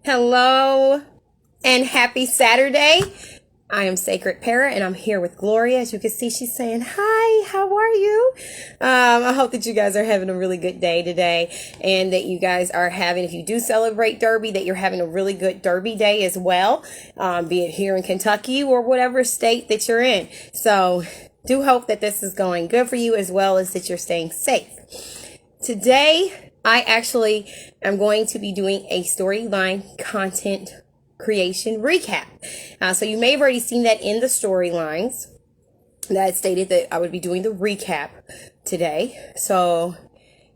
Hello and happy Saturday. I am Sacred Para and I'm here with Gloria. As you can see, she's saying, hi, how are you? I hope that you guys are having a really good day today and that you guys are having, if you do celebrate Derby, that you're having a really good Derby day as well, be it here in Kentucky or whatever state that you're in. So do hope that this is going good for you as well as that you're staying safe. Today, I actually am going to be doing a storyline content creation recap. So you may have already seen that in the storylines that stated that I would be doing the recap today. So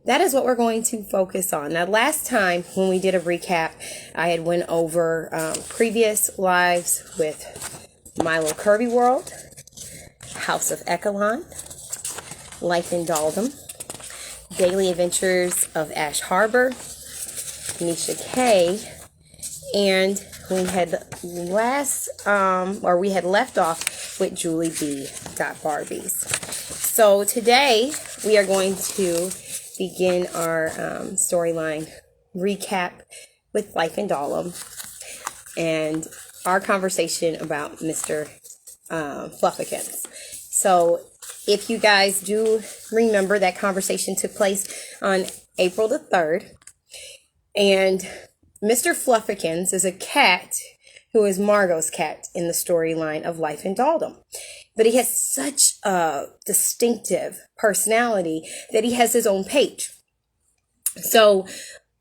that is what we're going to focus on. Now, last time when we did a recap, I had went over previous lives with Milo Curvy World, House of Echelon, Life in Daldom, Daily Adventures of Ash Harbor, Nisha K, and we had we had left off with Julie B. Got Barbies. So today we are going to begin our storyline recap with Life in Daldom and our conversation about Mr. Fluffykins. So if you guys do remember, that conversation took place on April the 3rd. And Mr. Fluffykins is a cat who is Margot's cat in the storyline of Life in Daldom. But he has such a distinctive personality that he has his own page. So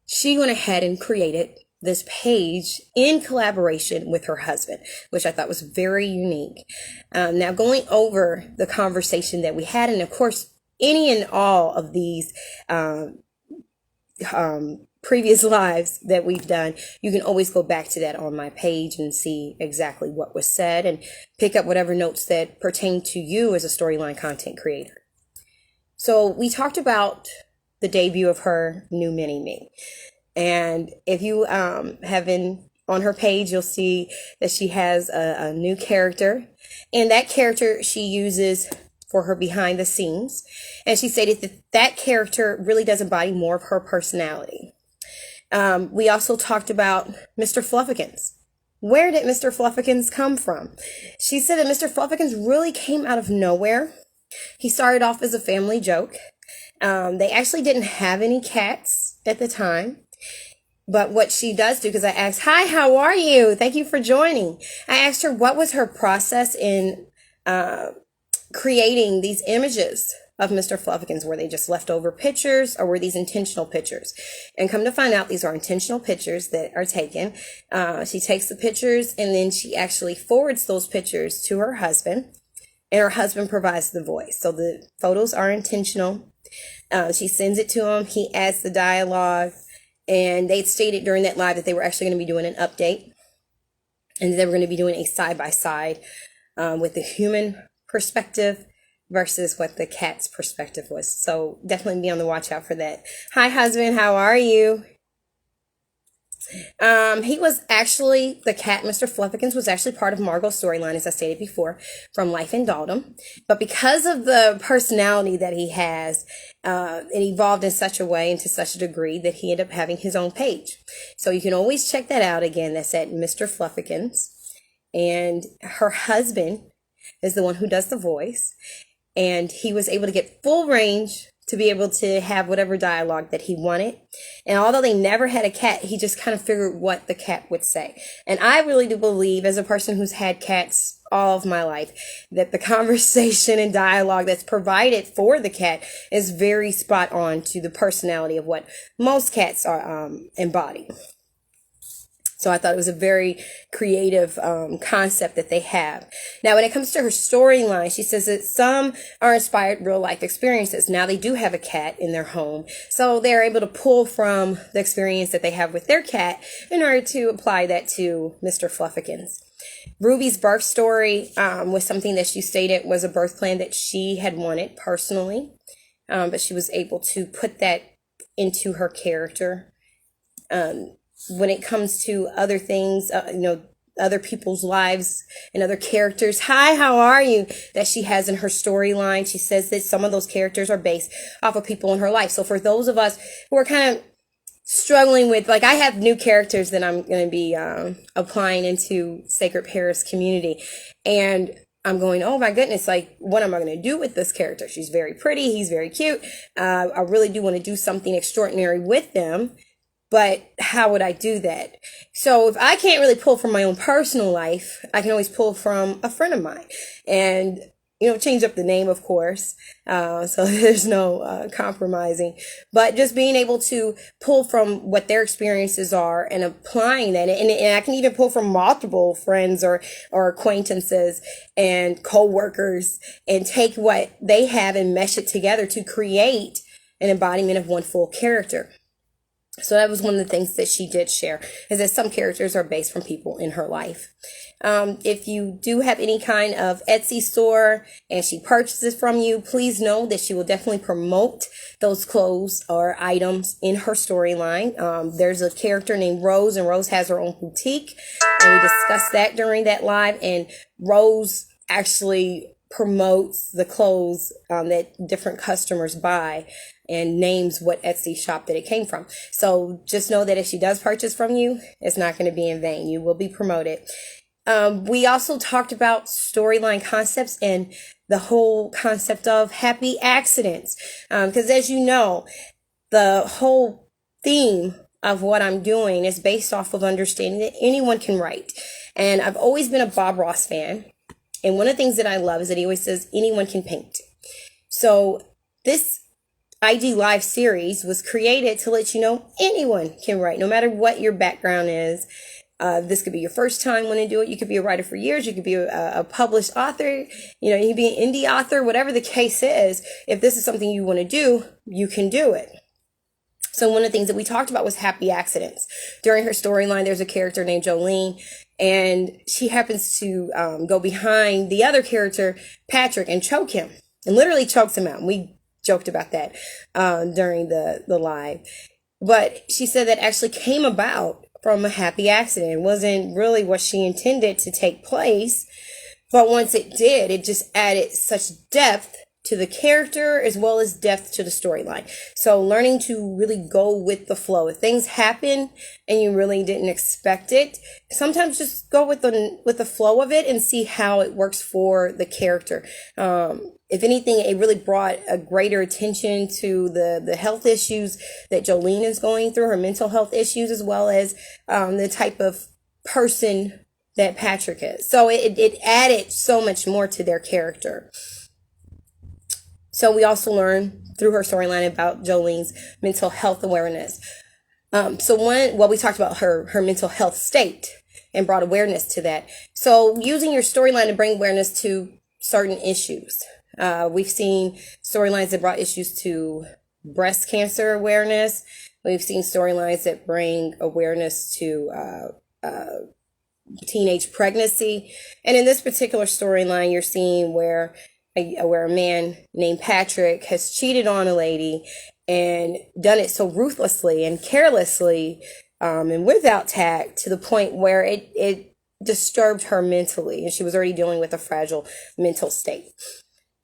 she went ahead and created this page in collaboration with her husband, which I thought was very unique. Now, going over the conversation that we had, and of course, any and all of these previous lives that we've done, you can always go back to that on my page and see exactly what was said and pick up whatever notes that pertain to you as a storyline content creator. So we talked about the debut of her new mini-me. And if you have been on her page, you'll see that she has a new character. And that character she uses for her behind the scenes. And she stated that that character really does embody more of her personality. We also talked about Mr. Fluffykins. Where did Mr. Fluffykins come from? She said that Mr. Fluffykins really came out of nowhere. He started off as a family joke. They actually didn't have any cats at the time. But what she does do, because I asked, hi, how are you? Thank you for joining. I asked her what was her process in creating these images of Mr. Fluffykins. Were they just leftover pictures or were these intentional pictures? And come to find out, these are intentional pictures that are taken. She takes the pictures and then she actually forwards those pictures to her husband. And her husband provides the voice. So the photos are intentional. She sends it to him. He adds the dialogue. And they stated during that live that they were actually going to be doing an update. And they were going to be doing a side-by-side with the human perspective versus what the cat's perspective was. So definitely be on the watch out for that. Hi, husband. How are you? He was actually, the cat, Mr. Fluffykins, was actually part of Margot's storyline, as I stated before, from Life in Daldom. But because of the personality that he has, it evolved in such a way and to such a degree that he ended up having his own page. So you can always check that out again. That's at Mr. Fluffykins. And her husband is the one who does the voice. And he was able to get full range to be able to have whatever dialogue that he wanted. And although they never had a cat, he just kind of figured what the cat would say. And I really do believe, as a person who's had cats all of my life, that the conversation and dialogue that's provided for the cat is very spot on to the personality of what most cats are embody. So I thought it was a very creative concept that they have. Now, when it comes to her storyline, she says that some are inspired real life experiences. Now, they do have a cat in their home, so they're able to pull from the experience that they have with their cat in order to apply that to Mr. Fluffykins. Ruby's birth story was something that she stated was a birth plan that she had wanted personally, but she was able to put that into her character. When it comes to other things, other people's lives and other characters. Hi, how are you? That she has in her storyline. She says that some of those characters are based off of people in her life. So for those of us who are kind of struggling with, like, I have new characters that I'm going to be applying into Sacred Paris community, and I'm going, oh my goodness, like, what am I going to do with this character? She's very pretty, he's very cute. I really do want to do something extraordinary with them, but how would I do that? So if I can't really pull from my own personal life, I can always pull from a friend of mine, and change up the name, of course. So there's no compromising, but just being able to pull from what their experiences are and applying that. And I can even pull from multiple friends or acquaintances and co-workers and take what they have and mesh it together to create an embodiment of one full character. So that was one of the things that she did share, is that some characters are based from people in her life. If you do have any kind of Etsy store and she purchases from you, please know that she will definitely promote those clothes or items in her storyline. There's a character named Rose, and Rose has her own boutique, and we discussed that during that live, and Rose actually promotes the clothes that different customers buy and names what Etsy shop that it came from. So just know that if she does purchase from you, it's not going to be in vain. You will be promoted. We also talked about storyline concepts and the whole concept of happy accidents. Because as you know, the whole theme of what I'm doing is based off of understanding that anyone can write. And I've always been a Bob Ross fan. And one of the things that I love is that he always says anyone can paint. So this IG Live series was created to let you know anyone can write, no matter what your background is. This could be your first time when you do it. You could be a writer for years. You could be a published author. You could be an indie author, whatever the case is. If this is something you want to do, you can do it. So one of the things that we talked about was happy accidents. During her storyline, there's a character named Jolene, and she happens to go behind the other character, Patrick, and choke him, and literally chokes him out. We joked about that during the live. But she said that actually came about from a happy accident. It wasn't really what she intended to take place, but once it did, it just added such depth to the character as well as depth to the storyline. So learning to really go with the flow. If things happen and you really didn't expect it, sometimes just go with the flow of it and see how it works for the character. If anything, it really brought a greater attention to the health issues that Jolene is going through, her mental health issues, as well as the type of person that Patrick is. So it added so much more to their character. So we also learned through her storyline about Jolene's mental health awareness. We talked about her mental health state and brought awareness to that. So using your storyline to bring awareness to certain issues. We've seen storylines that brought issues to breast cancer awareness. We've seen storylines that bring awareness to teenage pregnancy. And in this particular storyline, you're seeing where a man named Patrick has cheated on a lady and done it so ruthlessly and carelessly and without tact, to the point where it disturbed her mentally, and she was already dealing with a fragile mental state.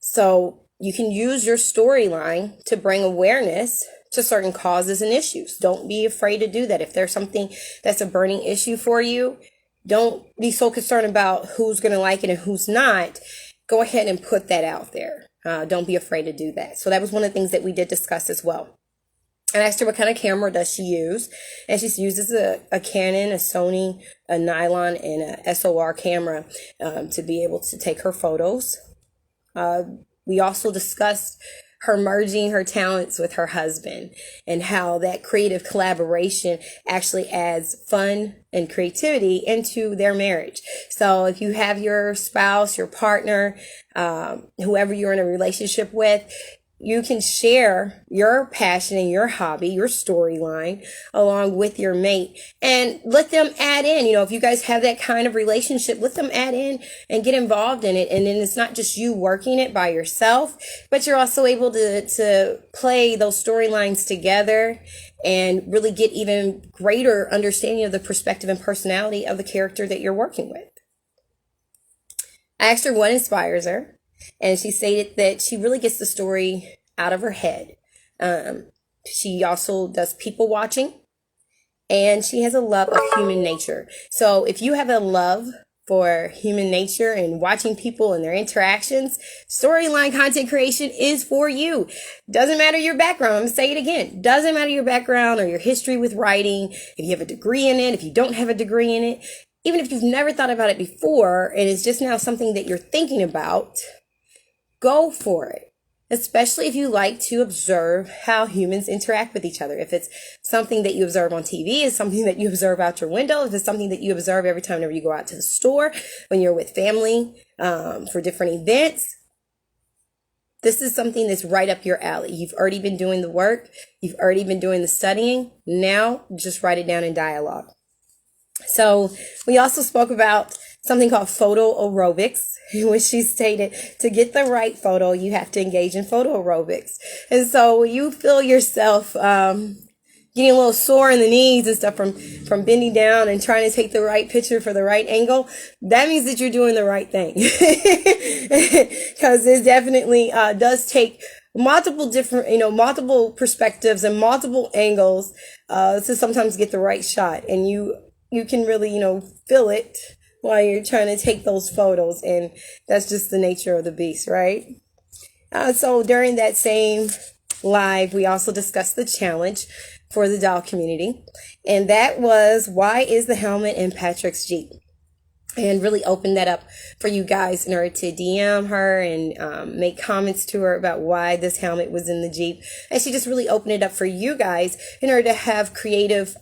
So you can use your storyline to bring awareness to certain causes and issues. Don't be afraid to do that. If there's something that's a burning issue for you, don't be so concerned about who's going to like it and who's not. Go ahead and put that out there. Don't be afraid to do that. So that was one of the things that we did discuss as well. I asked her what kind of camera does she use, and she uses a Canon, a Sony, a nylon, and a SOR camera to be able to take her photos. We also discussed her merging her talents with her husband and how that creative collaboration actually adds fun and creativity into their marriage. So if you have your spouse, your partner, whoever you're in a relationship with, you can share your passion and your hobby, your storyline, along with your mate, and let them add in. If you guys have that kind of relationship, let them add in and get involved in it. And then it's not just you working it by yourself, but you're also able to play those storylines together and really get even greater understanding of the perspective and personality of the character that you're working with. I asked her what inspires her. And she stated that she really gets the story out of her head. She also does people watching. and she has a love of human nature. So if you have a love for human nature and watching people and their interactions, storyline content creation is for you. Doesn't matter your background. I'm going to say it again. Doesn't matter your background or your history with writing. If you have a degree in it, if you don't have a degree in it, even if you've never thought about it before and it's just now something that you're thinking about, go for it. Especially if you like to observe how humans interact with each other. If it's something that you observe on TV, it's something that you observe out your window, if it's something that you observe every time whenever you go out to the store, when you're with family, for different events, this is something that's right up your alley. You've already been doing the work. You've already been doing the studying. Now just write it down in dialogue. So we also spoke about something called photo aerobics, in which she stated to get the right photo, you have to engage in photo aerobics. And so when you feel yourself getting a little sore in the knees and stuff from bending down and trying to take the right picture for the right angle, that means that you're doing the right thing. Because it definitely does take multiple different, multiple perspectives and multiple angles to sometimes get the right shot. And you can really, feel it while you're trying to take those photos. And that's just the nature of the beast, right? So during that same live, we also discussed the challenge for the doll community. And that was, why is the helmet in Patrick's Jeep? And really opened that up for you guys in order to DM her and make comments to her about why this helmet was in the Jeep. And she just really opened it up for you guys in order to have creative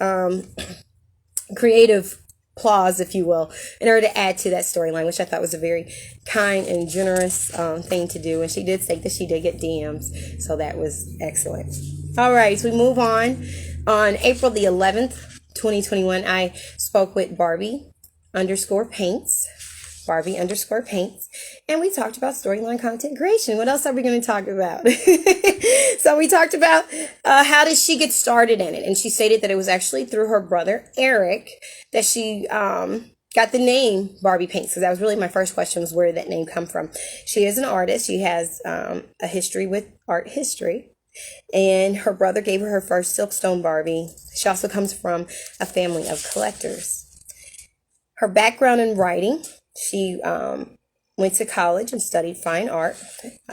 applause, if you will, in order to add to that storyline, which I thought was a very kind and generous thing to do. And she did say that she did get DMs, so that was excellent. All right, so we move on. On April the 11th, 2021, I spoke with Barbie_Paints, and we talked about storyline content creation. What else are we going to talk about? So we talked about how did she get started in it, and she stated that it was actually through her brother Eric that she got the name Barbie Paints, because that was really my first question, was where did that name come from. She is an artist. She has a history with art history, and her brother gave her first Silkstone Barbie. She also comes from a family of collectors. Her background in writing, she went to college and studied fine art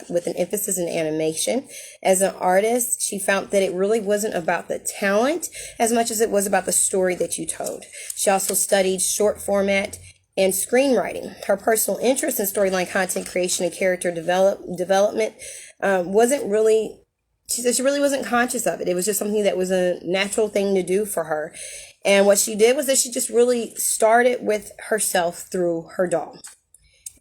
with an emphasis in animation. As an artist, she found that it really wasn't about the talent as much as it was about the story that you told. She also studied short format and screenwriting. Her personal interest in storyline content creation and character development wasn't really, she said she really wasn't conscious of it. It was just something that was a natural thing to do for her. And what she did was that she just really started with herself through her doll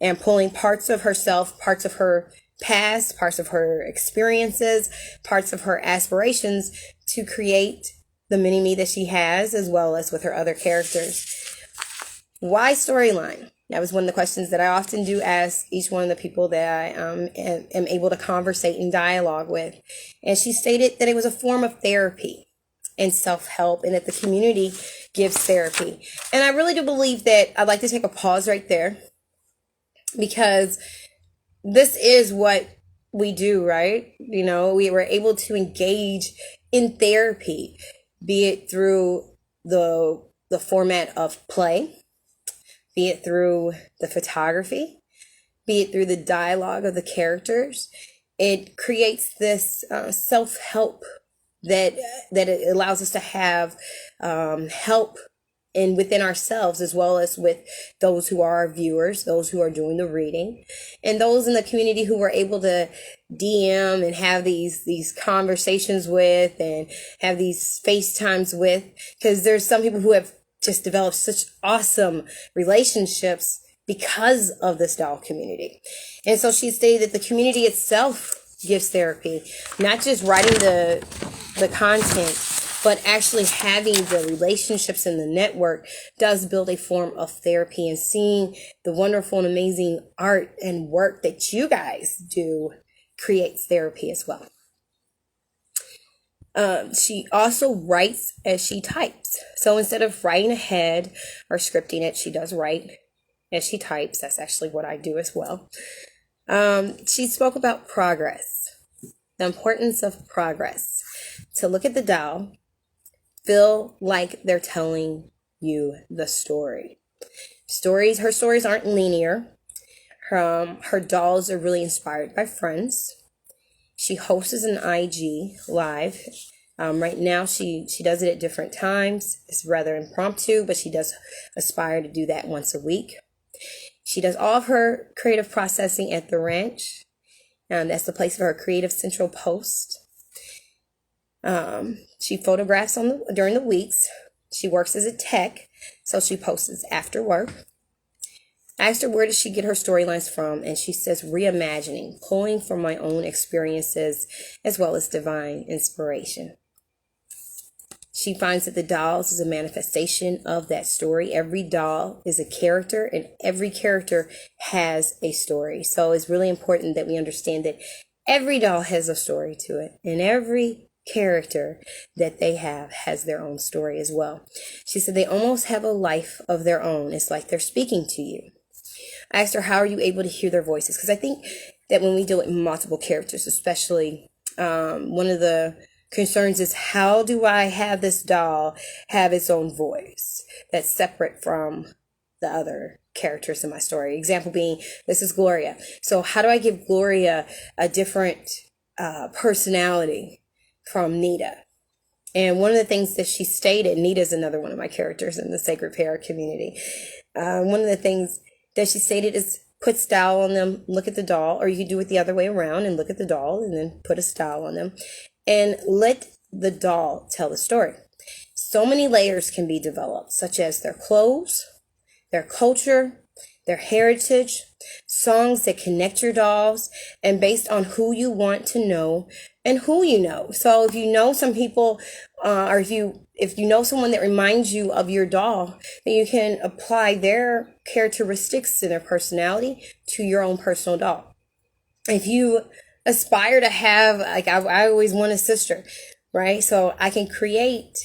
and pulling parts of herself, parts of her past, parts of her experiences, parts of her aspirations to create the mini me that she has, as well as with her other characters. Why storyline? That was one of the questions that I often do ask each one of the people that I am able to conversate and dialogue with. And she stated that it was a form of therapy and self-help, and that the community gives therapy. And I really do believe that. I'd like to take a pause right there, because this is what we do, right? We were able to engage in therapy, be it through the format of play, be it through the photography, be it through the dialogue of the characters. It creates this self-help that it allows us to have help and within ourselves, as well as with those who are our viewers, those who are doing the reading, and those in the community who we're able to DM and have these conversations with and have these FaceTimes with, because there's some people who have just developed such awesome relationships because of this doll community. And so she stated that the community itself gives therapy, not just writing the content, but actually having the relationships in the network does build a form of therapy, and seeing the wonderful and amazing art and work that you guys do creates therapy as well. She also writes as she types. So instead of writing ahead or scripting it, she does write as she types. That's actually what I do as well. She spoke about progress, the importance of progress, to look at the doll, feel like they're telling you the story. Her stories aren't linear. Her dolls are really inspired by friends. She hosts an IG live. Right now, she does it at different times. It's rather impromptu, but she does aspire to do that once a week. She does all of her creative processing at the ranch. That's the place for her creative central post. She photographs during the weeks. She works as a tech, so she posts after work. I asked her where does she get her storylines from, and she says reimagining, pulling from my own experiences as well as divine inspiration. She finds that the dolls is a manifestation of that story. Every doll is a character, and every character has a story. So it's really important that we understand that every doll has a story to it, and every character that they have has their own story as well. She said they almost have a life of their own. It's like they're speaking to you. I asked her, how are you able to hear their voices? Because I think that when we deal with multiple characters, especially, one of the concerns is, how do I have this doll have its own voice that's separate from the other characters in my story? Example being, this is Gloria. So how do I give Gloria a different personality from Nita? And one of the things that she stated, Nita's another one of my characters in the Sacred Pair community. One of the things that she stated is put style on them, look at the doll, or you could do it the other way around and look at the doll and then put a style on them and let the doll tell the story. So many layers can be developed, such as their clothes, their culture, their heritage, songs that connect your dolls, and based on who you want to know and who you know. So if you know some people, or if you know someone that reminds you of your doll, then you can apply their characteristics and their personality to your own personal doll. If you aspire to have, like I always want a sister, right? So I can create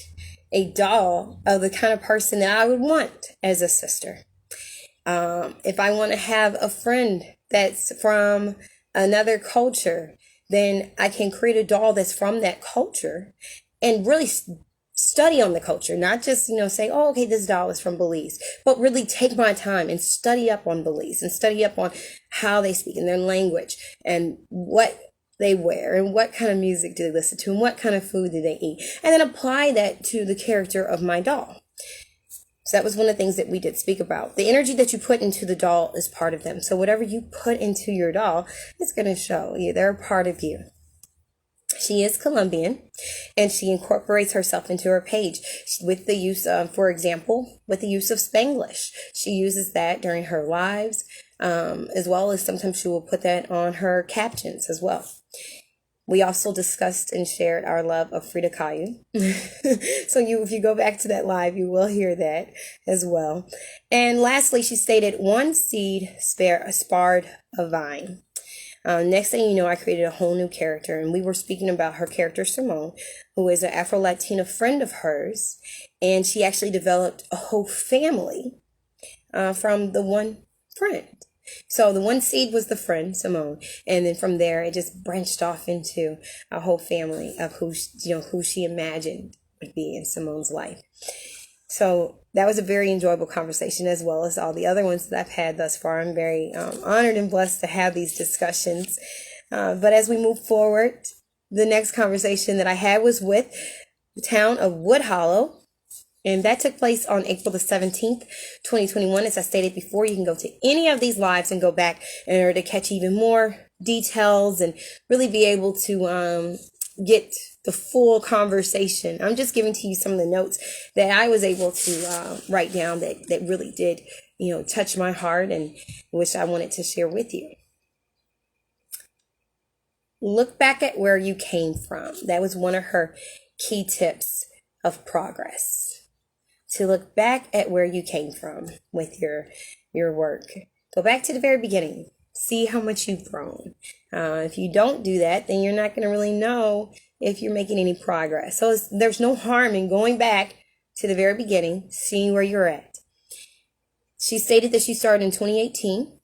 a doll of the kind of person that I would want as a sister. If I want to have a friend that's from another culture, then I can create a doll that's from that culture and really study on the culture, not just, say, oh, okay, this doll is from Belize, but really take my time and study up on Belize and study up on how they speak in their language and what they wear and what kind of music do they listen to and what kind of food do they eat, and then apply that to the character of my doll. So that was one of the things that we did speak about. The energy that you put into the doll is part of them. So whatever you put into your doll is going to show you. They're a part of you. She is Colombian, and she incorporates herself into her page with the use of, for example, with the use of Spanglish. She uses that during her lives, as well as sometimes she will put that on her captions as well. We also discussed and shared our love of Frida Kahlo. So if you go back to that live, you will hear that as well. And lastly, she stated, one seed sparred a vine. Next thing you know, I created a whole new character, and we were speaking about her character, Simone, who is an Afro-Latina friend of hers, and she actually developed a whole family from the one friend. So the one seed was the friend, Simone, and then from there it just branched off into a whole family of who she imagined would be in Simone's life. So that was a very enjoyable conversation, as well as all the other ones that I've had thus far. I'm very honored and blessed to have these discussions. But as we move forward, the next conversation that I had was with the town of Wood Hollow. And that took place on April the 17th, 2021. As I stated before, you can go to any of these lives and go back in order to catch even more details and really be able to get the full conversation. I'm just giving to you some of the notes that I was able to write down that really did, touch my heart and which I wanted to share with you. Look back at where you came from. That was one of her key tips of progress. To look back at where you came from with your work. Go back to the very beginning. See how much you've grown. If you don't do that, then you're not going to really know if you're making any progress. So there's no harm in going back to the very beginning, seeing where you're at. She stated that she started in 2018.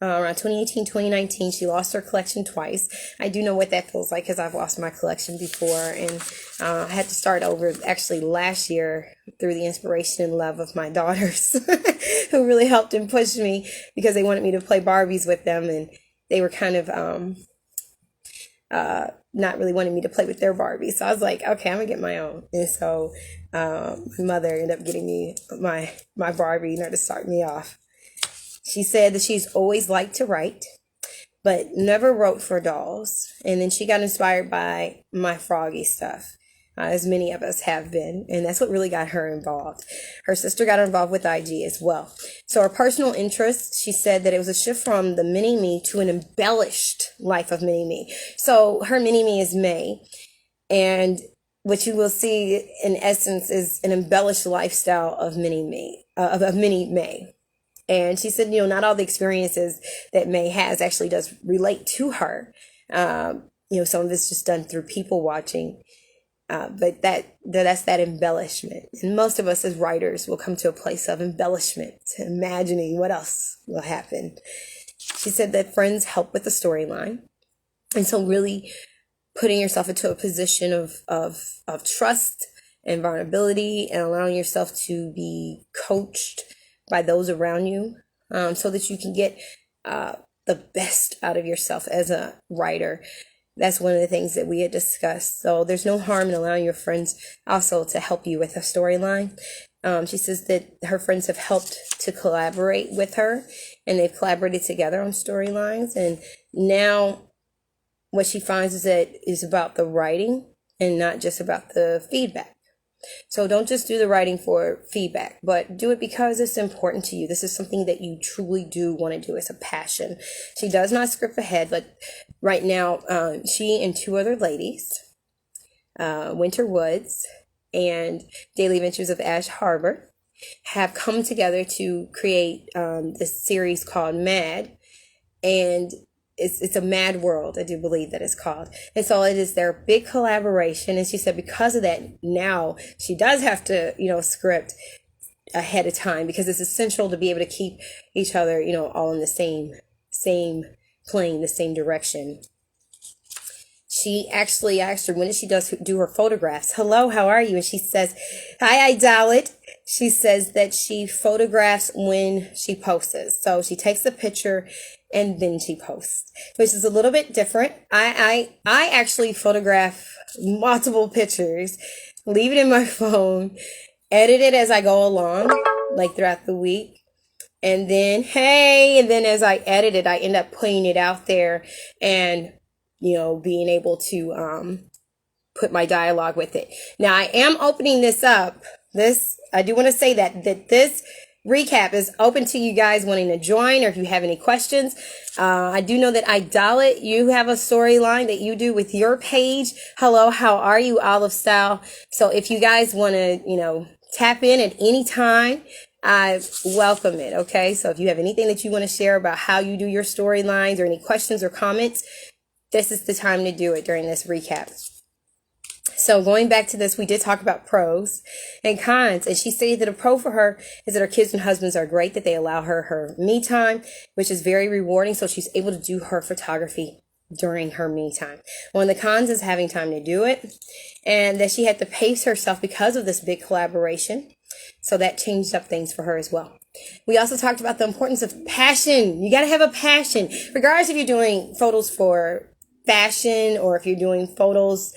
around 2018, 2019. She lost her collection twice. I do know what that feels like because I've lost my collection before, and I had to start over actually last year through the inspiration and love of my daughters who really helped and pushed me because they wanted me to play Barbies with them, and they were kind of not really wanting me to play with their Barbies. So I was like, okay, I'm gonna get my own. And so my mother ended up getting me my Barbie, to start me off. She said that she's always liked to write, but never wrote for dolls. And then she got inspired by my Froggy stuff, as many of us have been. And that's what really got her involved. Her sister got her involved with IG as well. So her personal interests, she said that it was a shift from the mini-me to an embellished life of mini-me. So her mini-me is May. And what you will see in essence is an embellished lifestyle of mini-me, of mini-May. And she said, not all the experiences that May has actually does relate to her. Some of it's just done through people watching. But that's that embellishment. And most of us as writers will come to a place of embellishment, imagining what else will happen. She said that friends help with the storyline. And so really putting yourself into a position of trust and vulnerability and allowing yourself to be coached by those around you, so that you can get the best out of yourself as a writer. That's one of the things that we had discussed. So there's no harm in allowing your friends also to help you with a storyline. She says that her friends have helped to collaborate with her, and they've collaborated together on storylines. And now what she finds is that it's about the writing and not just about the feedback. So don't just do the writing for feedback, but do it because it's important to you. This is something that you truly do want to do. It's a passion. She does not script ahead, but right now she and two other ladies, Winter Woods and Daily Adventures of Ash Harbor, have come together to create this series called Mad. And it's a mad world, I do believe that it's called. And so it is their big collaboration. And she said because of that, now she does have to, script ahead of time because it's essential to be able to keep each other, all in the same plane, the same direction. She actually asked her, when did she do her photographs? Hello, how are you? And she says, hi, I dial it. She says that she photographs when she posts. So she takes the picture and then she posts, which is a little bit different. I actually photograph multiple pictures, leave it in my phone, edit it as I go along, like throughout the week. And then as I edit it, I end up putting it out there and, being able to put my dialogue with it. Now I am opening this up. I do want to say that this recap is open to you guys wanting to join, or if you have any questions. I do know that I dial it. You have a storyline that you do with your page. Hello, how are you, Olive Style? So if you guys want to, tap in at any time, I welcome it. Okay. So if you have anything that you want to share about how you do your storylines or any questions or comments, this is the time to do it during this recap. So going back to this, we did talk about pros and cons, and she stated that a pro for her is that her kids and husbands are great, that they allow her me time, which is very rewarding. So she's able to do her photography during her me time. One of the cons is having time to do it, and that she had to pace herself because of this big collaboration. So that changed up things for her as well. We also talked about the importance of passion. You got to have a passion, regardless if you're doing photos for fashion or if you're doing photos,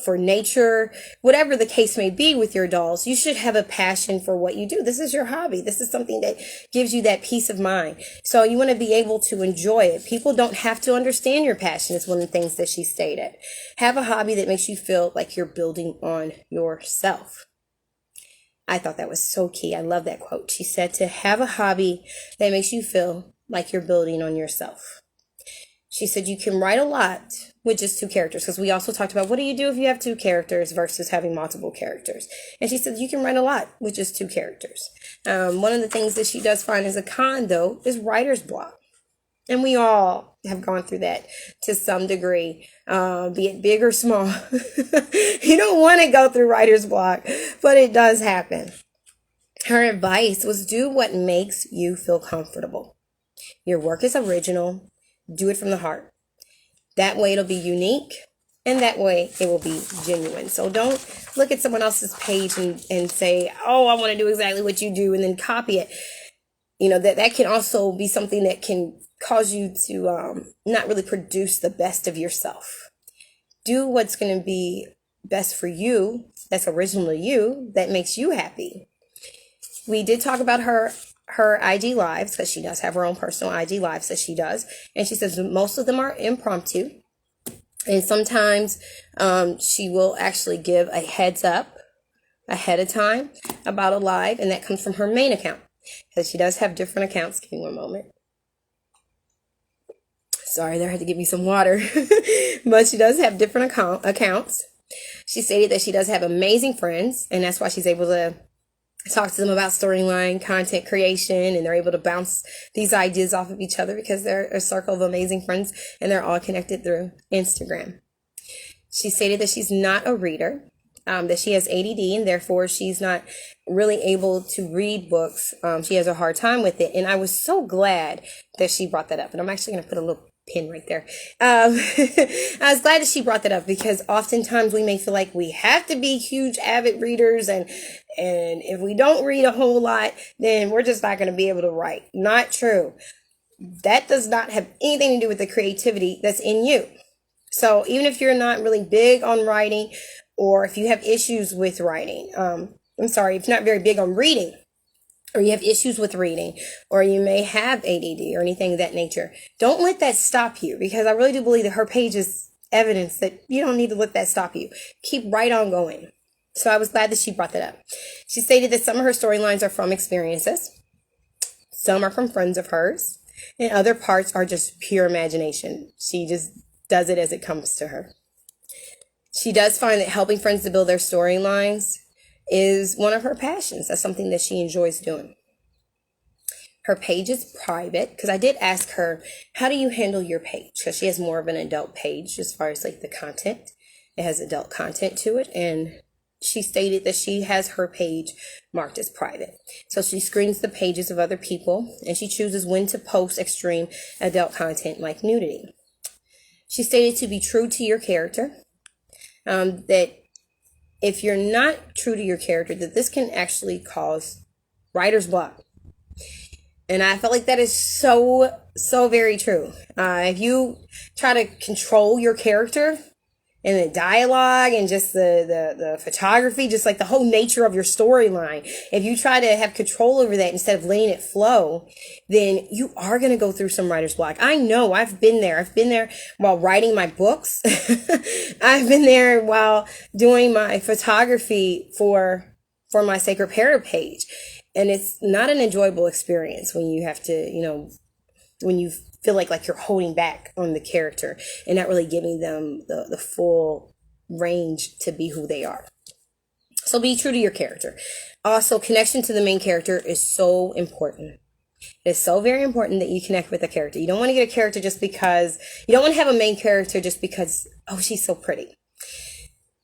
for nature, whatever the case may be with your dolls. You should have a passion for what you do. This is your hobby. This is something that gives you that peace of mind. So you want to be able to enjoy it. People don't have to understand your passion. It's one of the things that she stated. Have a hobby that makes you feel like you're building on yourself. I thought that was so key. I love that quote. She said to have a hobby that makes you feel like you're building on yourself. She said you can write a lot with just two characters, because we also talked about what do you do if you have two characters versus having multiple characters. And she said you can write a lot with just two characters. One of the things that she does find as a con, though, is writer's block. And we all have gone through that to some degree, be it big or small. You don't want to go through writer's block, but it does happen. Her advice was do what makes you feel comfortable. Your work is original. Do it from the heart. That way it'll be unique, and that way it will be genuine. So don't look at someone else's page and say, oh, I want to do exactly what you do, and then copy it. That can also be something that can cause you to not really produce the best of yourself. Do what's going to be best for you, that's original to you, that makes you happy. We did talk about her IG lives, because she does have her own personal IG lives that she does. And she says most of them are impromptu. And sometimes she will actually give a heads up ahead of time about a live, and that comes from her main account, because she does have different accounts. Give me one moment. Sorry, there, I had to give me some water. But she does have different accounts. She stated that she does have amazing friends, and that's why she's able to talk to them about storyline, content creation, and they're able to bounce these ideas off of each other because they're a circle of amazing friends, and they're all connected through Instagram. She stated that she's not a reader, that she has ADD, and therefore she's not really able to read books. She has a hard time with it, and I was so glad that she brought that up. And I'm actually going to put a little pin right there. I was glad that she brought that up, because oftentimes we may feel like we have to be huge avid readers, and if we don't read a whole lot, then we're just not going to be able to write. Not true. That does not have anything to do with the creativity that's in you. So even if you're not really big on writing, or if you have issues with writing, if you're not very big on reading, or you have issues with reading, or you may have ADD or anything of that nature, don't let that stop you, because I really do believe that her page is evidence that you don't need to let that stop you. Keep right on going. So I was glad that she brought that up. She stated that some of her storylines are from experiences, some are from friends of hers, and other parts are just pure imagination. She just does it as it comes to her. She does find that helping friends to build their storylines is one of her passions. That's something that she enjoys doing. Her page is private, because I did ask her, how do you handle your page? Because she has more of an adult page as far as like the content. It has adult content to it, and she stated that she has her page marked as private. So she screens the pages of other people, and she chooses when to post extreme adult content like nudity. She stated to be true to your character, that if you're not true to your character, that this can actually cause writer's block. And I felt like that is so very true. If you try to control your character and the dialogue and just the photography, just like the whole nature of your storyline, if you try to have control over that instead of letting it flow, then you are going to go through some writer's block. I know, I've been there. I've been there while writing my books. I've been there while doing my photography for my Sacred Para page. And it's not an enjoyable experience when you have to, when you feel like you're holding back on the character and not really giving them the full range to be who they are. So be true to your character. Also, connection to the main character is so important. It's so very important that you connect with a character. You don't want to get a character just because, you don't want to have a main character just because, oh, she's so pretty.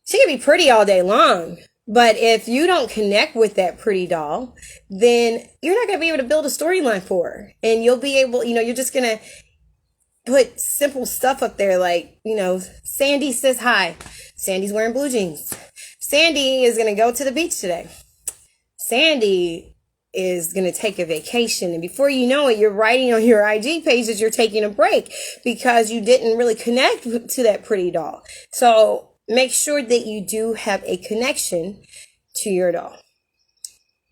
She can be pretty all day long, but if you don't connect with that pretty doll, then you're not going to be able to build a storyline for her. And you'll be able, you're just going to put simple stuff up there like, Sandy says hi. Sandy's wearing blue jeans. Sandy is going to go to the beach today. Sandy is going to take a vacation. And before you know it, you're writing on your IG page that you're taking a break because you didn't really connect to that pretty doll. So make sure that you do have a connection to your doll.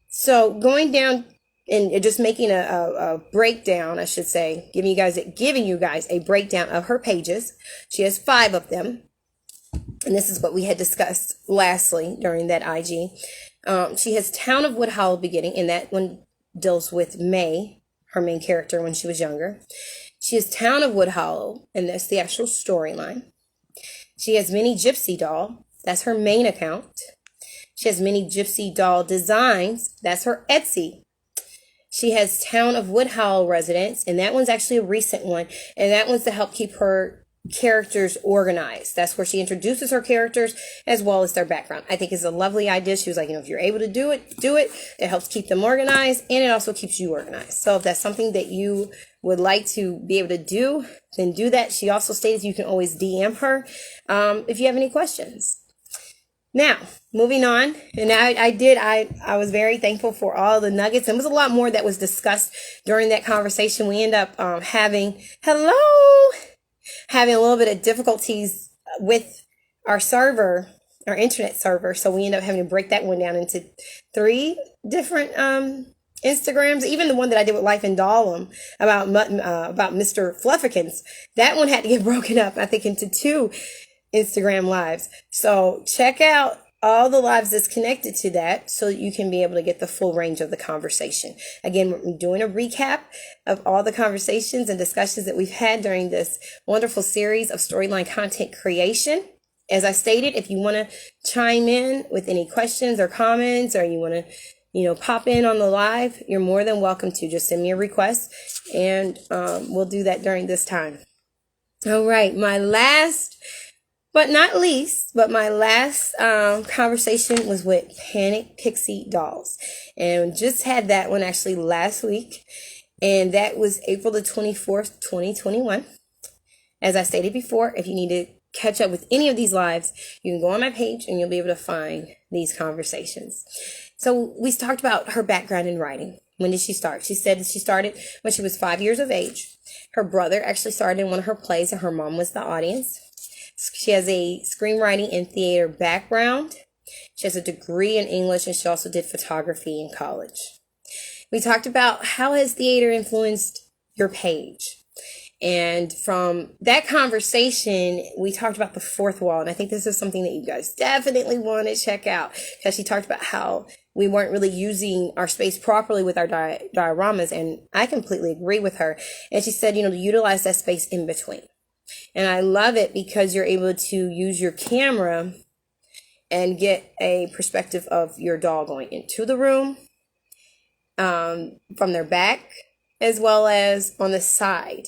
So going down and just making a breakdown, I should say, giving you guys a breakdown of her pages. She has 5 of them. And this is what we had discussed lastly during that IG. She has Town of Wood Hollow beginning, and that one deals with May, her main character when she was younger. She has Town of Wood Hollow, and that's the actual storyline. She has Mini Gypsy Doll. That's her main account. She has Mini Gypsy Doll Designs. That's her Etsy. She has Town of Wood Hollow Residence, and that one's actually a recent one. And that one's to help keep her characters organized. That's where she introduces her characters as well as their background. I think it's a lovely idea. She was like, if you're able to do it, do it. It helps keep them organized, and it also keeps you organized. So if that's something that you would like to be able to do, then do that. She also states you can always DM her if you have any questions. Now, moving on, and I was very thankful for all the nuggets. There was a lot more that was discussed during that conversation. We end up having a little bit of difficulties with our server, our internet server. So we end up having to break that one down into 3 different Instagrams. Even the one that I did with Life and Dollum about Mr. Fluffykins, that one had to get broken up, I think, into 2 Instagram lives. So check out all the lives that's connected to that so that you can be able to get the full range of the conversation. Again, we're doing a recap of all the conversations and discussions that we've had during this wonderful series of storyline content creation. As I stated, if you want to chime in with any questions or comments, or you want to pop in on the live, you're more than welcome to. Just send me a request, and we'll do that during this time. All right, my last but not least, my last conversation was with Panic Pixie Dolls. And just had that one actually last week. And that was April the 24th, 2021. As I stated before, if you need to catch up with any of these lives, you can go on my page and you'll be able to find these conversations. So we talked about her background in writing. When did she start? She said that she started when she was 5 years of age. Her brother actually started in one of her plays, and her mom was the audience. She has a screenwriting and theater background. She has a degree in English, and she also did photography in college. We talked about how has theater influenced your page. And from that conversation, we talked about the 4th wall. And I think this is something that you guys definitely want to check out, because she talked about how we weren't really using our space properly with our dioramas. And I completely agree with her. And she said, to utilize that space in between. And I love it because you're able to use your camera and get a perspective of your doll going into the room, from their back, as well as on the side,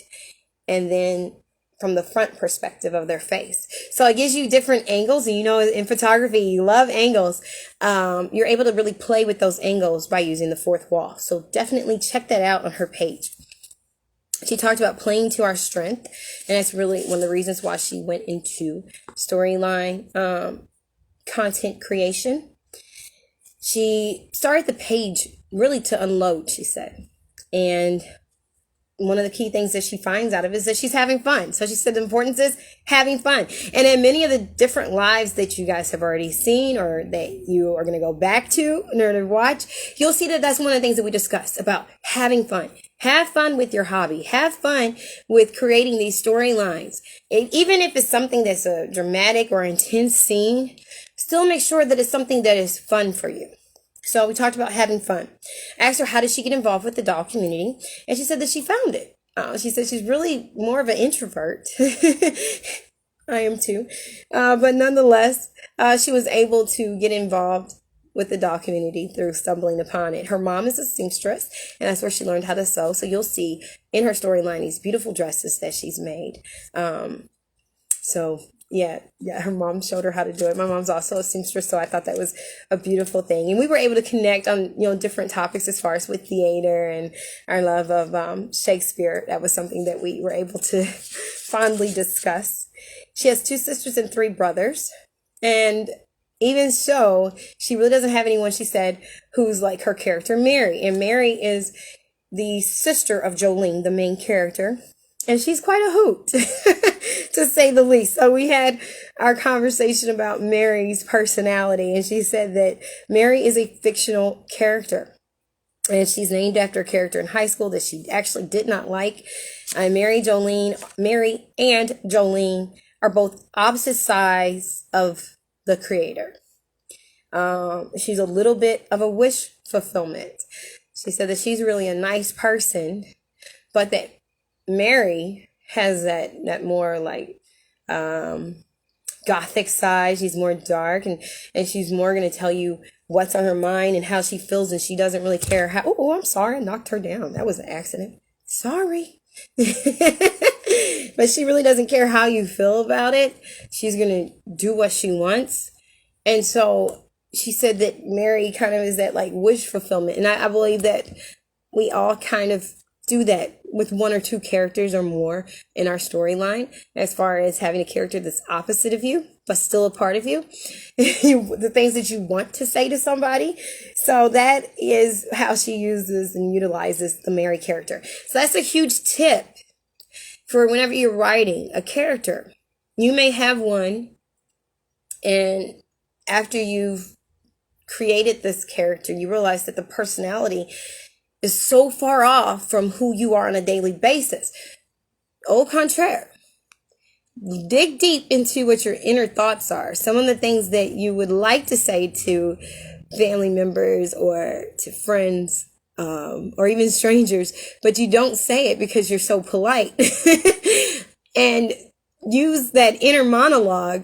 and then from the front perspective of their face. So it gives you different angles. And in photography, you love angles. You're able to really play with those angles by using the 4th wall. So definitely check that out on her page. She talked about playing to our strength, and that's really one of the reasons why she went into storyline content creation. She started the page really to unload, she said. And one of the key things that she finds out of it is that she's having fun. So she said the importance is having fun. And in many of the different lives that you guys have already seen, or that you are going to go back to in order to watch, you'll see that that's one of the things that we discussed about having fun. Have fun with your hobby. Have fun with creating these storylines. Even if it's something that's a dramatic or intense scene, still make sure that it's something that is fun for you. So we talked about having fun. I asked her how did she get involved with the doll community, and she said that she found it. She said she's really more of an introvert. I am too. But nonetheless, she was able to get involved with the doll community through stumbling upon it. Her mom is a seamstress, and that's where she learned how to sew. So you'll see in her storyline these beautiful dresses that she's made. Yeah, her mom showed her how to do it. My mom's also a seamstress, so I thought that was a beautiful thing. And we were able to connect on, different topics as far as with theater and our love of Shakespeare. That was something that we were able to fondly discuss. She has 2 sisters and 3 brothers. And even so, she really doesn't have anyone, she said, who's like her character, Mary. And Mary is the sister of Jolene, the main character. And she's quite a hoot, to say the least. So we had our conversation about Mary's personality, and she said that Mary is a fictional character. And she's named after a character in high school that she actually did not like. Mary and Jolene are both opposite sides of the creator. She's a little bit of a wish fulfillment. She said that she's really a nice person, but that Mary has that more like gothic side. She's more dark, and she's more going to tell you what's on her mind and how she feels, and she doesn't really care how. Oh, I'm sorry, I knocked her down. That was an accident. Sorry. but she really doesn't care how you feel about it. She's going to do what she wants. And so she said that Mary kind of is that like wish fulfillment. And I believe that we all kind of do that with one or two characters or more in our storyline, as far as having a character that's opposite of you, but still a part of you. The things that you want to say to somebody. So that is how she uses and utilizes the Mary character. So that's a huge tip for whenever you're writing a character. You may have one, and after you've created this character, you realize that the personality is so far off from who you are on a daily basis. Au contraire, dig deep into what your inner thoughts are. Some of the things that you would like to say to family members or to friends, or even strangers, but you don't say it because you're so polite. And use that inner monologue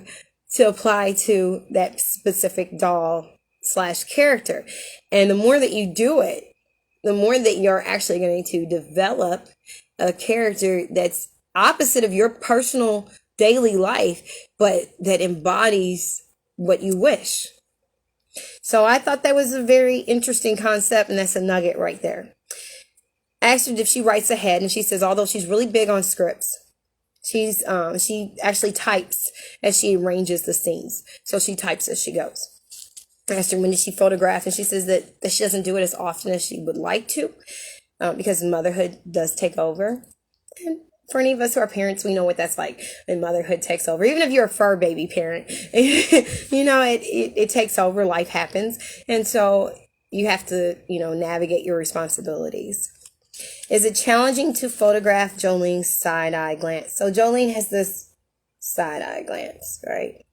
to apply to that specific doll / character. And the more that you do it, the more that you're actually going to develop a character that's opposite of your personal daily life, but that embodies what you wish. So I thought that was a very interesting concept, and that's a nugget right there. I asked her if she writes ahead, and she says although she's really big on scripts, she actually types as she arranges the scenes. So she types as she goes. I asked her when did she photograph, and she says that she doesn't do it as often as she would like to, because motherhood does take over. And for any of us who are parents, we know what that's like when motherhood takes over. Even if you're a fur baby parent, it takes over. Life happens, and so you have to navigate your responsibilities. Is it challenging to photograph Jolene's side-eye glance? So Jolene has this side-eye glance, right?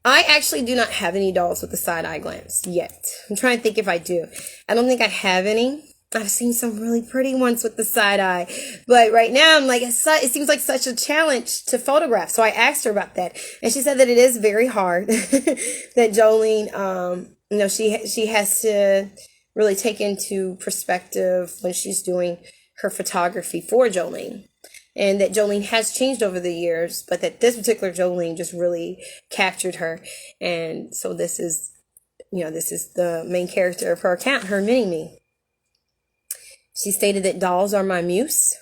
I actually do not have any dolls with the side-eye glance yet. I'm trying to think if I do. I don't think I have any. I've seen some really pretty ones with the side-eye. But right now, I'm like, it seems like such a challenge to photograph. So I asked her about that. And she said that it is very hard. That Jolene, she has to really take into perspective when she's doing her photography for Jolene. And that Jolene has changed over the years, but that this particular Jolene just really captured her. And so this is the main character of her account, her mini-me. She stated that dolls are my muse.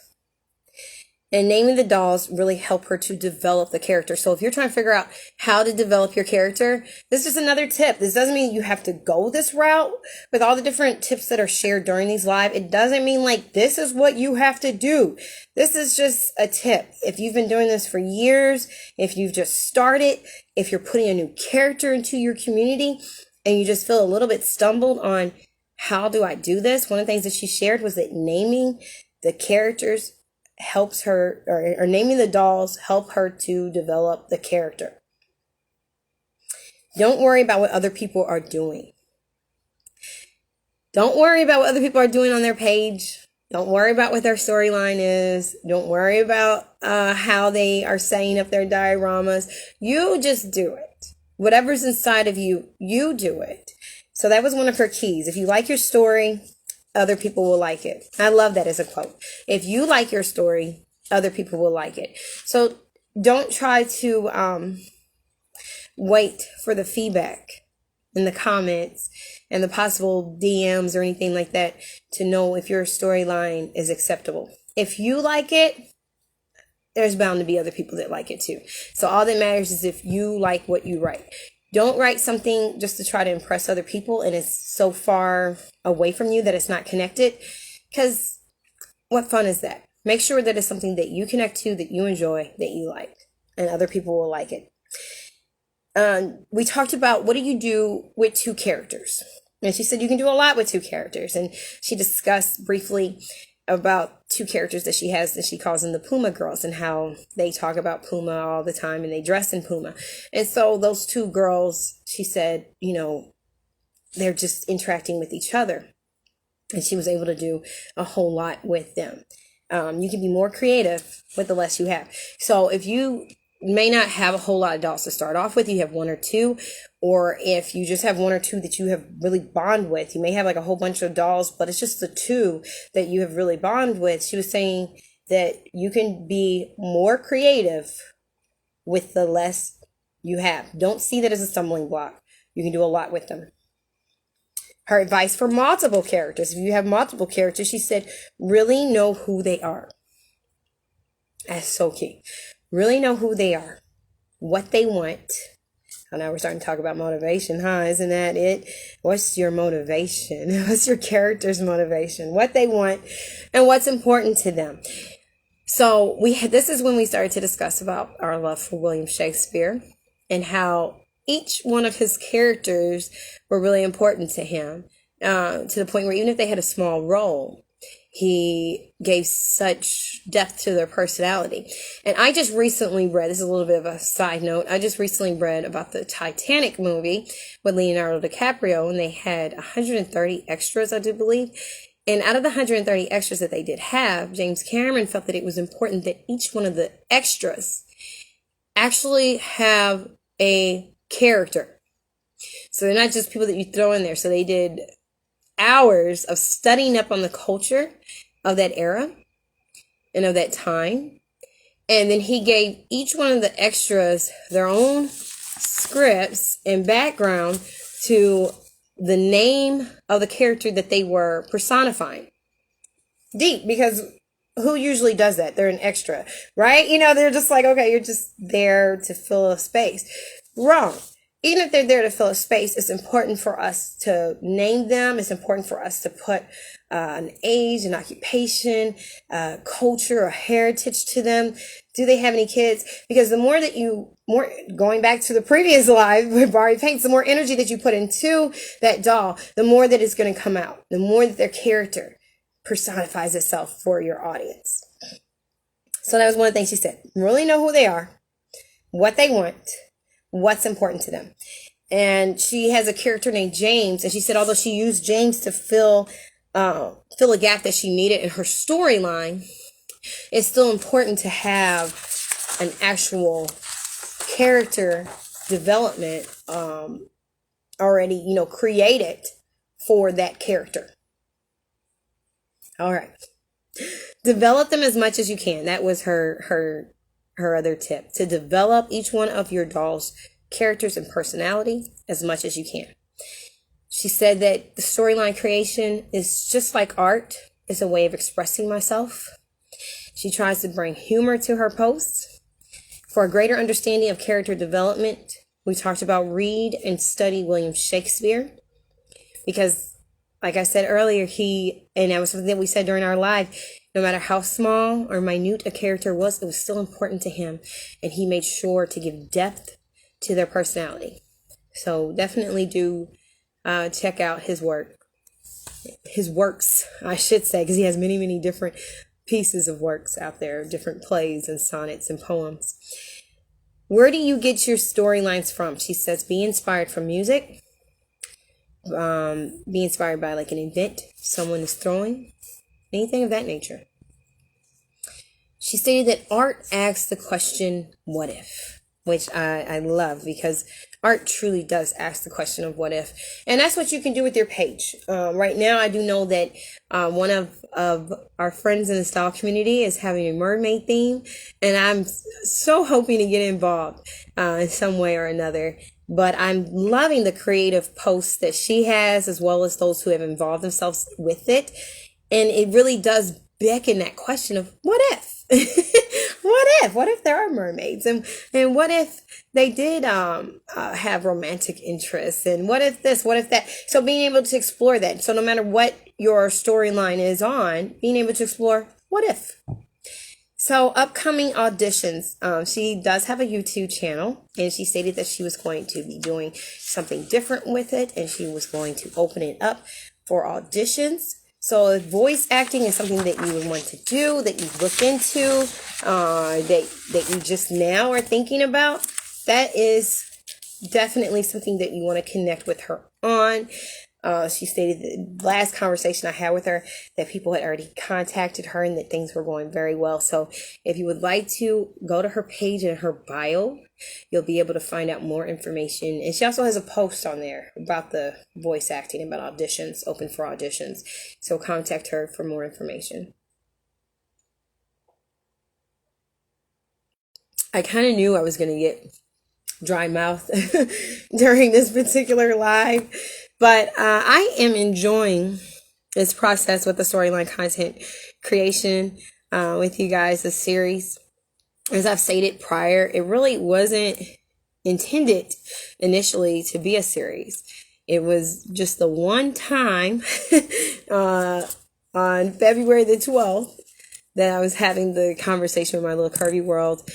And naming the dolls really help her to develop the character. So if you're trying to figure out how to develop your character, this is just another tip. This doesn't mean you have to go this route with all the different tips that are shared during these live. It doesn't mean like this is what you have to do. This is just a tip. If you've been doing this for years, if you've just started, if you're putting a new character into your community and you just feel a little bit stumbled on how do I do this? One of the things that she shared was that naming the characters helps her, or naming the dolls help her to develop the character. Don't worry about what other people are doing. Don't worry about what other people are doing on their page. Don't worry about what their storyline is. Don't worry about how they are setting up their dioramas. You just do it. Whatever's inside of you, you do it. So that was one of her keys. If you like your story, other people will like it. I love that as a quote. If you like your story, other people will like it. So don't try to wait for the feedback in the comments and the possible DMs or anything like that to know if your storyline is acceptable. If you like it, there's bound to be other people that like it too. So all that matters is if you like what you write. Don't write something just to try to impress other people and it's so far away from you that it's not connected. Because what fun is that? Make sure that it's something that you connect to, that you enjoy, that you like, and other people will like it. We talked about what do you do with two characters? And she said you can do a lot with two characters. And she discussed briefly about two characters that she has that she calls them the Puma Girls and how they talk about Puma all the time and they dress in Puma. And so those two girls, she said, they're just interacting with each other. And she was able to do a whole lot with them. You can be more creative with the less you have. So if you may not have a whole lot of dolls to start off with, you have one or two, or if you just have one or two that you have really bond with, you may have like a whole bunch of dolls, but it's just the two that you have really bond with. She was saying that you can be more creative with the less you have. Don't see that as a stumbling block. You can do a lot with them. Her advice for multiple characters. If you have multiple characters, she said, really know who they are. That's so key. Really know who they are, what they want. Oh, now we're starting to talk about motivation, huh? Isn't that it? What's your motivation? What's your character's motivation? What they want and what's important to them. So this is when we started to discuss about our love for William Shakespeare and how each one of his characters were really important to him, to the point where even if they had a small role, he gave such depth to their personality. And I just recently read, this is a little bit of a side note, I just recently read about the Titanic movie with Leonardo DiCaprio, and they had 130 extras, I do believe. And out of the 130 extras that they did have, James Cameron felt that it was important that each one of the extras actually have a character. So they're not just people that you throw in there. So they did hours of studying up on the culture of that era and of that time. And then he gave each one of the extras their own scripts and background to the name of the character that they were personifying. Deep, because who usually does that? They're an extra, right? They're just like, okay, you're just there to fill a space. Wrong. Even if they're there to fill a space, it's important for us to name them. It's important for us to put an age, an occupation, culture, or heritage to them. Do they have any kids? Because the more that going back to the previous live with Barry Paints, the more energy that you put into that doll, the more that it's going to come out. The more that their character personifies itself for your audience. So that was one of the things she said. Really know who they are, what they want, what's important to them. And she has a character named James, and she said although she used James to fill a gap that she needed in her storyline, it's still important to have an actual character development already, created for that character. All right. Develop them as much as you can. That was her other tip, to develop each one of your dolls' characters and personality as much as you can. She said that the storyline creation is just like art. It's a way of expressing myself. She tries to bring humor to her posts. For a greater understanding of character development, we talked about read and study William Shakespeare, because like I said earlier, and that was something that we said during our live, no matter how small or minute a character was, it was still important to him. And he made sure to give depth to their personality. So definitely do check out his works, I should say, because he has many, many different pieces of works out there, different plays and sonnets and poems. Where do you get your storylines from? She says, be inspired from music. Be inspired by like an event someone is throwing, anything of that nature. She stated that art asks the question, what if? Which I love, because art truly does ask the question of what if. And that's what you can do with your page. Right now, I do know that one of our friends in the style community is having a mermaid theme. And I'm so hoping to get involved in some way or another. But I'm loving the creative posts that she has, as well as those who have involved themselves with it. And it really does beckon that question of what if? What if there are mermaids? And what if they did have romantic interests? And what if this? What if that? So being able to explore that. So no matter what your storyline is on, being able to explore what if. So upcoming auditions, she does have a YouTube channel, and she stated that she was going to be doing something different with it, and she was going to open it up for auditions. So if voice acting is something that you would want to do, that you've looked into, that you just now are thinking about, that is definitely something that you want to connect with her on. She stated the last conversation I had with her that people had already contacted her and that things were going very well. So if you would like to go to her page and her bio, you'll be able to find out more information. And she also has a post on there about the voice acting, about auditions, open for auditions. So contact her for more information. I kind of knew I was going to get dry mouth during this particular live, but I am enjoying this process with the storyline content creation with you guys, this series. As I've stated prior, it really wasn't intended initially to be a series. It was just the one time on February the 12th that I was having the conversation with my little curvy world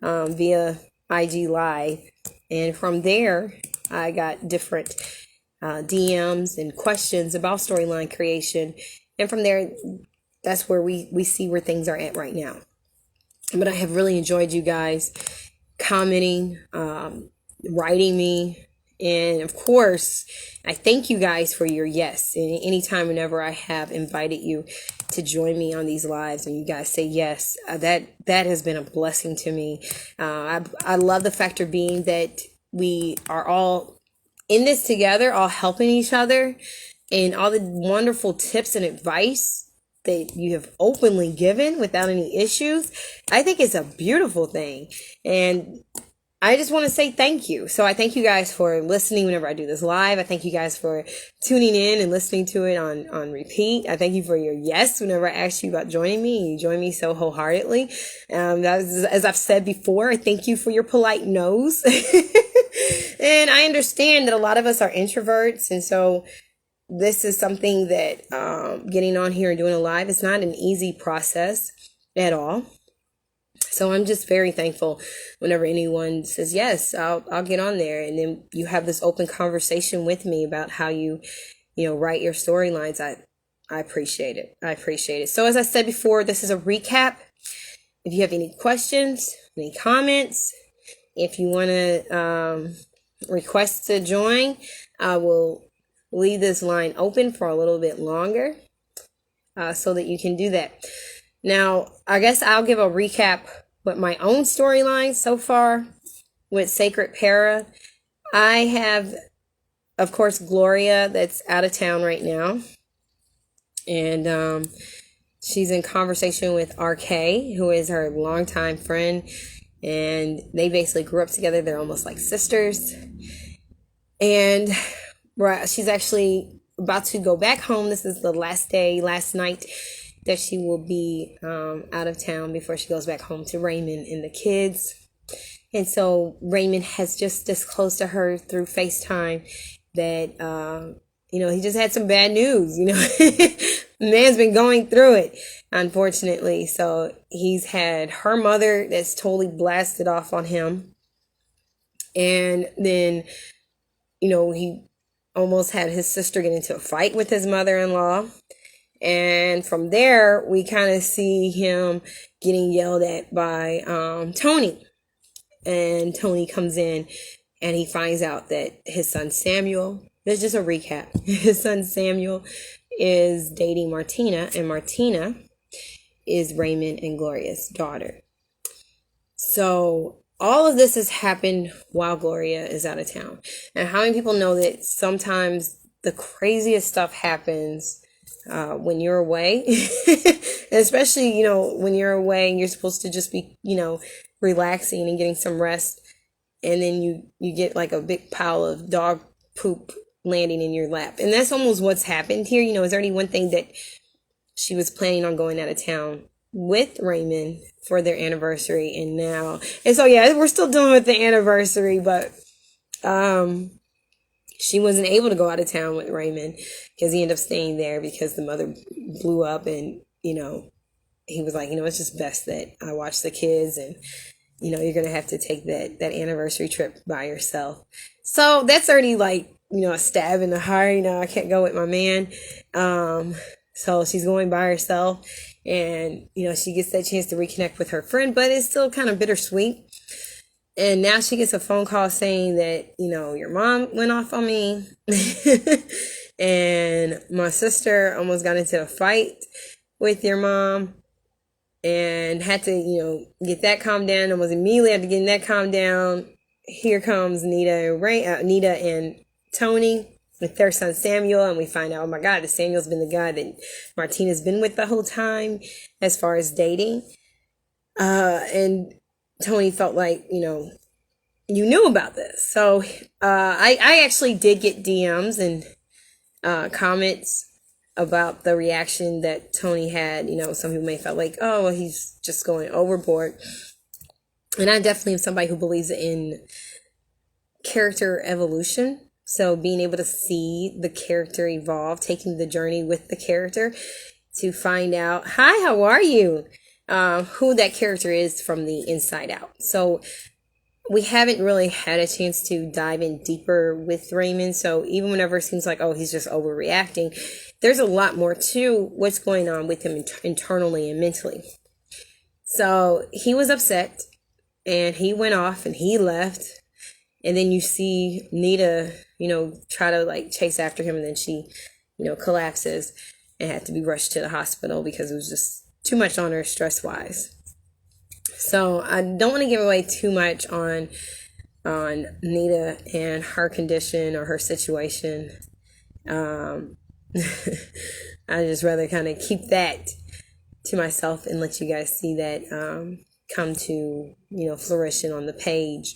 via IG Live. And from there, I got different DMs and questions about storyline creation. And from there, that's where we see where things are at right now. But I have really enjoyed you guys commenting, writing me. And of course, I thank you guys for your yes. And anytime, whenever I have invited you to join me on these lives and you guys say yes, that has been a blessing to me. I love the factor being that we are all in this together, all helping each other, and all the wonderful tips and advice that you have openly given without any issues. I think it's a beautiful thing. And I just want to say thank you. So I thank you guys for listening whenever I do this live. I thank you guys for tuning in and listening to it on repeat. I thank you for your yes whenever I asked you about joining me. And you joined me so wholeheartedly. As I've said before, I thank you for your polite no's. And I understand that a lot of us are introverts. And so this is something that getting on here and doing a live is not an easy process at all. So I'm just very thankful whenever anyone says, yes, I'll get on there. And then you have this open conversation with me about how you write your storylines. I appreciate it. I appreciate it. So as I said before, this is a recap. If you have any questions, any comments, if you want to request to join, I will leave this line open for a little bit longer so that you can do that. Now, I guess I'll give a recap with my own storyline so far with Sacred Para. I have, of course, Gloria that's out of town right now. And she's in conversation with RK, who is her longtime friend. And they basically grew up together. They're almost like sisters. And she's actually about to go back home. This is the last night that she will be out of town before she goes back home to Raymond and the kids. And so Raymond has just disclosed to her through FaceTime that, he just had some bad news. The man's been going through it, unfortunately. So he's had her mother that's totally blasted off on him. And then, he almost had his sister get into a fight with his mother-in-law. And from there, we kind of see him getting yelled at by Tony. And Tony comes in and he finds out that his son Samuel, there's just a recap. His son Samuel is dating Martina, and Martina is Raymond and Gloria's daughter. So all of this has happened while Gloria is out of town. And how many people know that sometimes the craziest stuff happens when you're away? And especially, when you're away and you're supposed to just be, relaxing and getting some rest. And then you get like a big pile of dog poop landing in your lap. And that's almost what's happened here. Is there any one thing that she was planning on going out of town with Raymond for their anniversary? And so, yeah, we're still dealing with the anniversary, but she wasn't able to go out of town with Raymond because he ended up staying there because the mother blew up. And, he was like, it's just best that I watch the kids, and, you're going to have to take that anniversary trip by yourself. So that's already like, a stab in the heart. I can't go with my man. So she's going by herself, and, she gets that chance to reconnect with her friend, but it's still kind of bittersweet. And now she gets a phone call saying that, your mom went off on me and my sister almost got into a fight with your mom and had to, get that calmed down, and was immediately after getting that calmed down, here comes Nita and Tony with their son Samuel, and we find out, oh my God, that Samuel's been the guy that Martina's been with the whole time as far as dating. And Tony felt like, you knew about this. So I actually did get DMs and comments about the reaction that Tony had. Some people may felt like, oh, well, he's just going overboard. And I definitely am somebody who believes in character evolution. So being able to see the character evolve, taking the journey with the character to find out, hi, how are you? Who that character is from the inside out. So we haven't really had a chance to dive in deeper with Raymond. So even whenever it seems like, oh, he's just overreacting, there's a lot more to what's going on with him internally and mentally. So he was upset and he went off and he left. And then you see Nita, try to like chase after him. And then she, collapses and had to be rushed to the hospital because it was just too much on her stress wise. So I don't want to give away too much on Nita and her condition or her situation. I just rather kind of keep that to myself and let you guys see that come to, fruition on the page.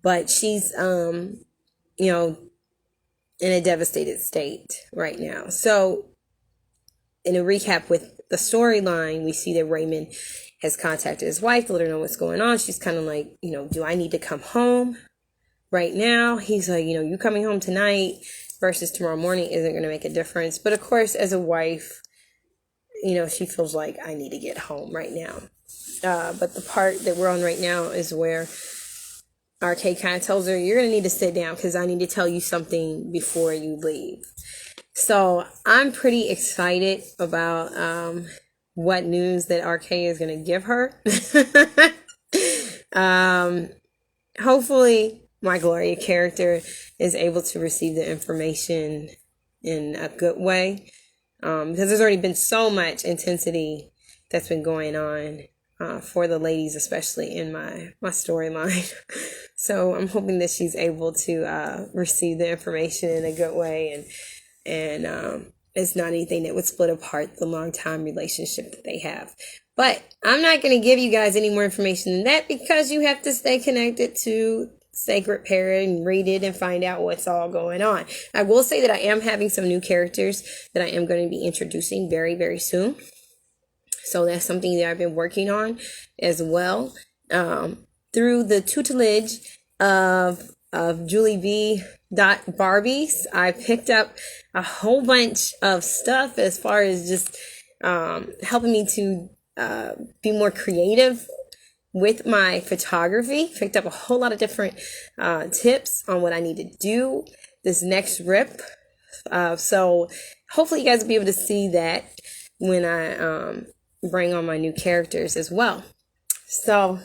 But she's, in a devastated state right now. So in a recap with the storyline, we see that Raymond has contacted his wife to let her know what's going on. She's kind of like, do I need to come home right now? He's like, you coming home tonight versus tomorrow morning isn't going to make a difference. But of course, as a wife, she feels like I need to get home right now. But the part that we're on right now is where RK kind of tells her, you're going to need to sit down because I need to tell you something before you leave. So I'm pretty excited about what news that RK is going to give her. Hopefully my Gloria character is able to receive the information in a good way. Because there's already been so much intensity that's been going on for the ladies, especially in my storyline. So I'm hoping that she's able to receive the information in a good way and it's not anything that would split apart the long-time relationship that they have. But I'm not going to give you guys any more information than that because you have to stay connected to Sacred Parrot and read it and find out what's all going on. I will say that I am having some new characters that I am going to be introducing very, very soon. So that's something that I've been working on as well. Through the tutelage of Julie B. Barbies, I picked up a whole bunch of stuff as far as just helping me to be more creative with my photography. Picked up a whole lot of different tips on what I need to do this next rip. So hopefully you guys will be able to see that when I bring on my new characters as well. So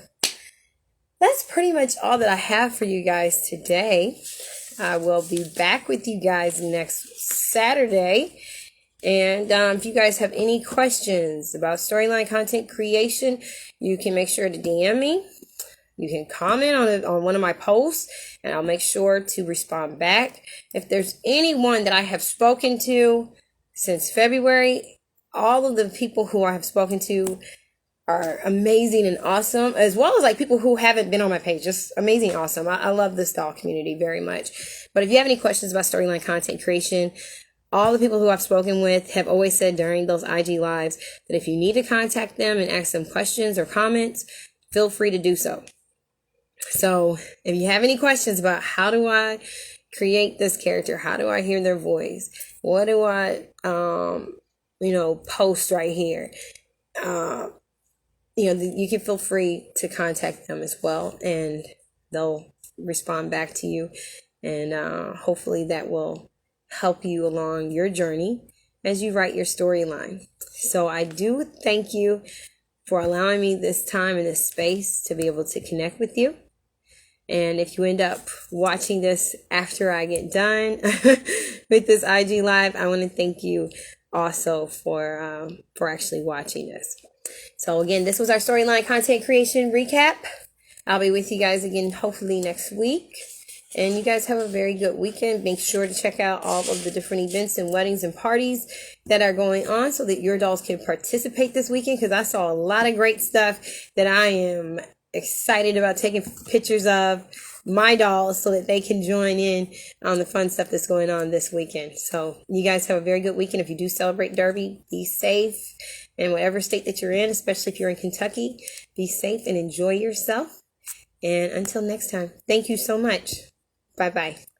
that's pretty much all that I have for you guys today. I will be back with you guys next Saturday. And if you guys have any questions about storyline content creation, you can make sure to DM me. You can comment on it on one of my posts, and I'll make sure to respond back. If there's anyone that I have spoken to since February, all of the people who I have spoken to are amazing and awesome, as well as like people who haven't been on my page. Just amazing, awesome. I love this doll community very much. But if you have any questions about storyline content creation, all the people who I've spoken with have always said during those IG lives that if you need to contact them and ask them questions or comments, feel free to do so. So if you have any questions about how do I create this character, how do I hear their voice, what do I, post right here, you can feel free to contact them as well, and they'll respond back to you. And hopefully that will help you along your journey as you write your storyline. So I do thank you for allowing me this time and this space to be able to connect with you. And if you end up watching this after I get done with this IG live, I want to thank you also for actually watching this. So again, this was our storyline content creation recap. I'll be with you guys again hopefully next week. And you guys have a very good weekend. Make sure to check out all of the different events and weddings and parties that are going on so that your dolls can participate this weekend, because I saw a lot of great stuff that I am excited about taking pictures of my dolls so that they can join in on the fun stuff that's going on this weekend. So you guys have a very good weekend. If you do celebrate Derby, be safe in whatever state that you're in, especially if you're in Kentucky. Be safe and enjoy yourself. And until next time, thank you so much. Bye-bye.